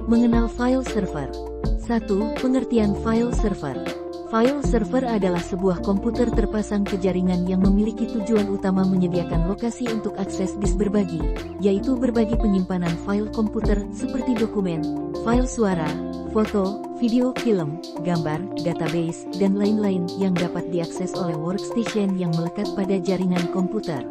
Mengenal file server. 1. Pengertian file server. File server adalah sebuah komputer terpasang ke jaringan yang memiliki tujuan utama menyediakan lokasi untuk akses disk berbagi, yaitu berbagi penyimpanan file komputer seperti dokumen, file suara, foto, video, film, gambar, database, dan lain-lain yang dapat diakses oleh workstation yang melekat pada jaringan komputer.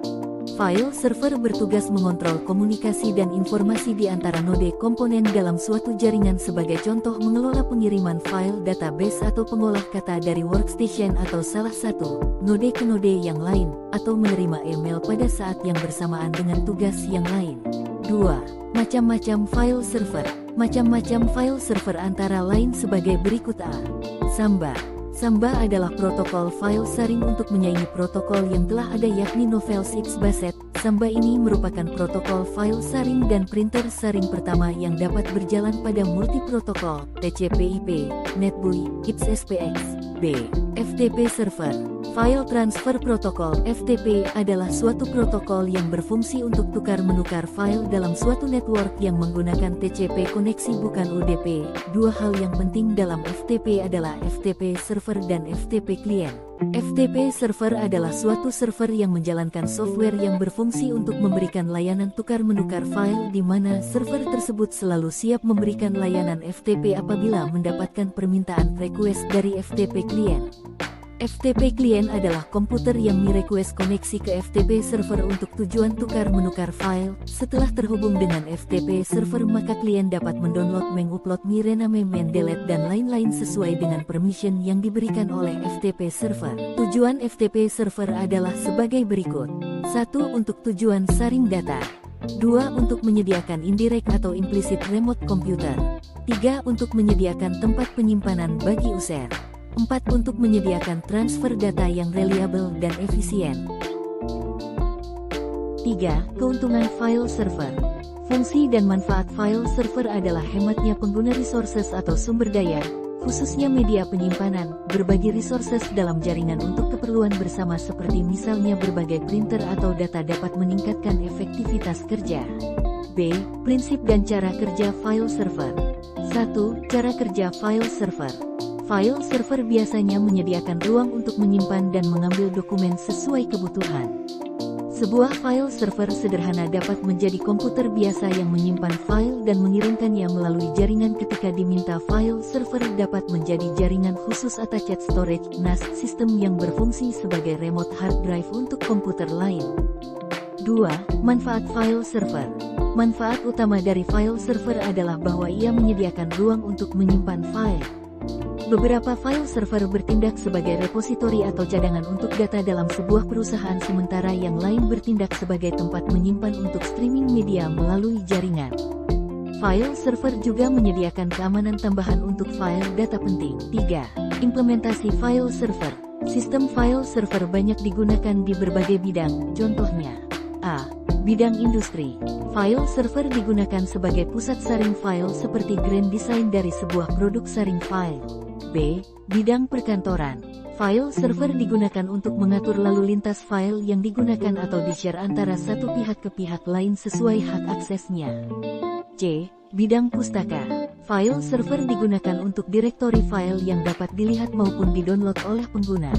File server bertugas mengontrol komunikasi dan informasi di antara node komponen dalam suatu jaringan, sebagai contoh mengelola pengiriman file database atau pengolah kata dari workstation atau salah satu node ke node yang lain, atau menerima email pada saat yang bersamaan dengan tugas yang lain. 2. Macam-macam file server. Macam-macam file server antara lain sebagai berikut. A. Samba. Samba adalah protokol file sharing untuk menyaingi protokol yang telah ada, yakni Novels X Basset. Samba ini merupakan protokol file sharing dan printer sharing pertama yang dapat berjalan pada multiprotokol TCP/IP, NetBEUI, XSPX. B. FTP server. File Transfer Protocol (FTP) adalah suatu protokol yang berfungsi untuk tukar-menukar file dalam suatu network yang menggunakan TCP koneksi, bukan UDP. Dua hal yang penting dalam FTP adalah FTP server dan FTP client. FTP server adalah suatu server yang menjalankan software yang berfungsi untuk memberikan layanan tukar-menukar file, di mana server tersebut selalu siap memberikan layanan FTP apabila mendapatkan permintaan request dari FTP client. FTP client adalah komputer yang merequest koneksi ke FTP server untuk tujuan tukar-menukar file. Setelah terhubung dengan FTP server, maka klien dapat mendownload, mengupload, rename, mendelete, dan lain-lain sesuai dengan permission yang diberikan oleh FTP server. Tujuan FTP server adalah sebagai berikut. 1. Untuk tujuan sharing data. 2. Untuk menyediakan indirect atau implicit remote computer. 3. Untuk menyediakan tempat penyimpanan bagi user. 4. Untuk menyediakan transfer data yang reliable dan efisien. 3. Keuntungan file server. Fungsi dan manfaat file server adalah hematnya pengguna resources atau sumber daya, khususnya media penyimpanan, berbagi resources dalam jaringan untuk keperluan bersama seperti misalnya berbagai printer atau data, dapat meningkatkan efektivitas kerja. B. Prinsip dan cara kerja file server. 1. Cara kerja file server. File server biasanya menyediakan ruang untuk menyimpan dan mengambil dokumen sesuai kebutuhan. Sebuah file server sederhana dapat menjadi komputer biasa yang menyimpan file dan mengirimkannya melalui jaringan. Ketika diminta, file server dapat menjadi jaringan khusus attached storage NAS, sistem yang berfungsi sebagai remote hard drive untuk komputer lain. 2. Manfaat file server. Manfaat utama dari file server adalah bahwa ia menyediakan ruang untuk menyimpan file. Beberapa file server bertindak sebagai repositori atau cadangan untuk data dalam sebuah perusahaan, sementara yang lain bertindak sebagai tempat menyimpan untuk streaming media melalui jaringan. File server juga menyediakan keamanan tambahan untuk file data penting. 3. Implementasi file server. Sistem file server banyak digunakan di berbagai bidang, contohnya: A. Bidang industri. File server digunakan sebagai pusat saring file seperti grand design dari sebuah produk saring file. B. Bidang perkantoran. File server digunakan untuk mengatur lalu lintas file yang digunakan atau di-share antara satu pihak ke pihak lain sesuai hak aksesnya. C. Bidang pustaka. File server digunakan untuk direktori file yang dapat dilihat maupun didownload oleh pengguna.